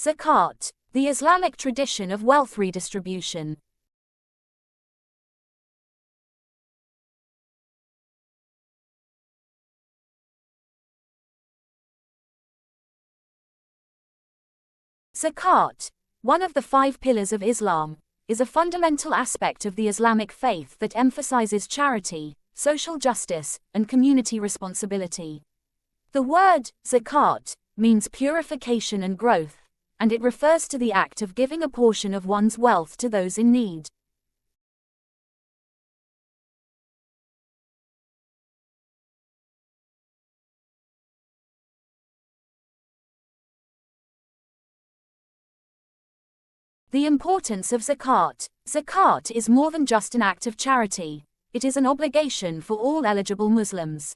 Zakat, the Islamic tradition of wealth redistribution. Zakat, one of the 5 pillars of Islam, is a fundamental aspect of the Islamic faith that emphasizes charity, social justice, and community responsibility. The word zakat means purification and growth, and it refers to the act of giving a portion of one's wealth to those in need. The importance of zakat. Zakat is more than just an act of charity, it is an obligation for all eligible Muslims.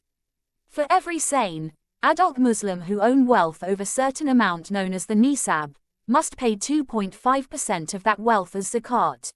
For every sane, adult Muslim who own wealth over certain amount known as the nisab, must pay 2.5% of that wealth as zakat.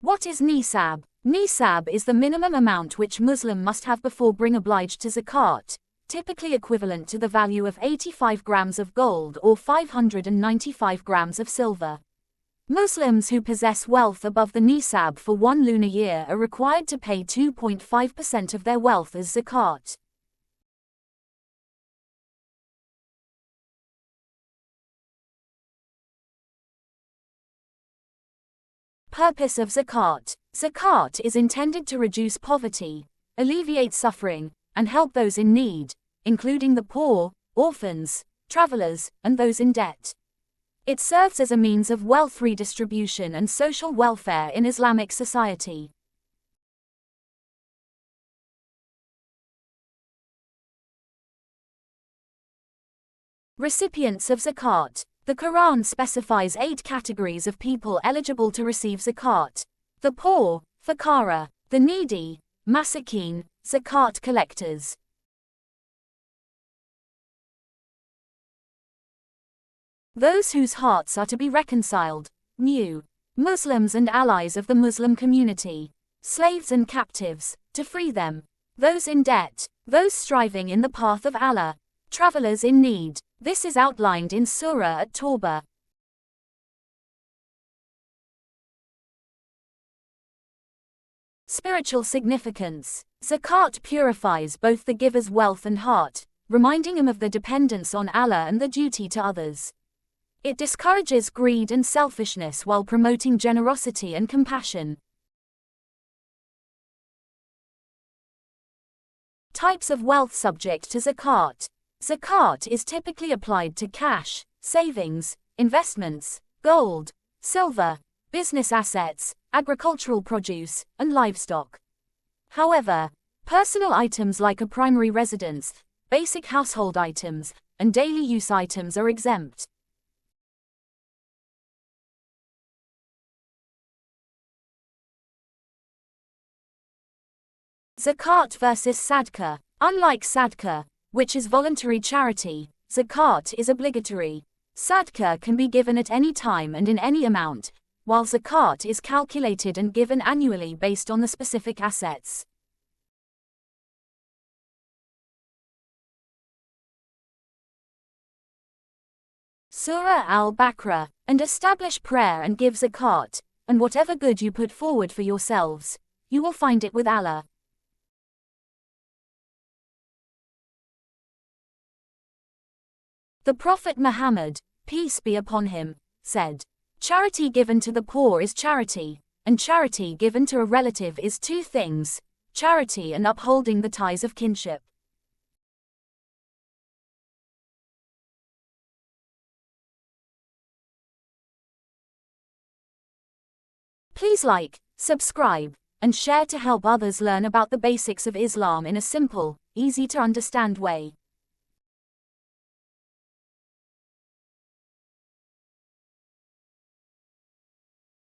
What is nisab? Nisab is the minimum amount which Muslim must have before being obliged to zakat, typically equivalent to the value of 85 grams of gold or 595 grams of silver. Muslims who possess wealth above the nisab for 1 lunar year are required to pay 2.5% of their wealth as zakat. Purpose of zakat. Zakat is intended to reduce poverty, alleviate suffering, and help those in need, including the poor, orphans, travelers, and those in debt. It serves as a means of wealth redistribution and social welfare in Islamic society. Recipients of zakat. The Quran specifies 8 categories of people eligible to receive zakat: the poor, fuqara; the needy, masakin; zakat collectors. Those whose hearts are to be reconciled, new Muslims and allies of the Muslim community; slaves and captives, to free them; those in debt; those striving in the path of Allah; travelers in need. This is outlined in Surah At-Tawbah. Spiritual significance. Zakat purifies both the giver's wealth and heart, reminding him of the dependence on Allah and the duty to others. It discourages greed and selfishness while promoting generosity and compassion. Types of wealth subject to zakat. Zakat is typically applied to cash, savings, investments, gold, silver, business assets, agricultural produce, and livestock. However, personal items like a primary residence, basic household items, and daily use items are exempt. Zakat versus sadaqah. Unlike sadaqah, which is voluntary charity, zakat is obligatory. Sadaqah can be given at any time and in any amount, while zakat is calculated and given annually based on the specific assets. Surah Al-Baqarah, and establish prayer and give zakat, and whatever good you put forward for yourselves, you will find it with Allah. The Prophet Muhammad, peace be upon him, said, "Charity given to the poor is charity, and charity given to a relative is 2 things, charity and upholding the ties of kinship." Please like, subscribe, and share to help others learn about the basics of Islam in a simple, easy to understand way.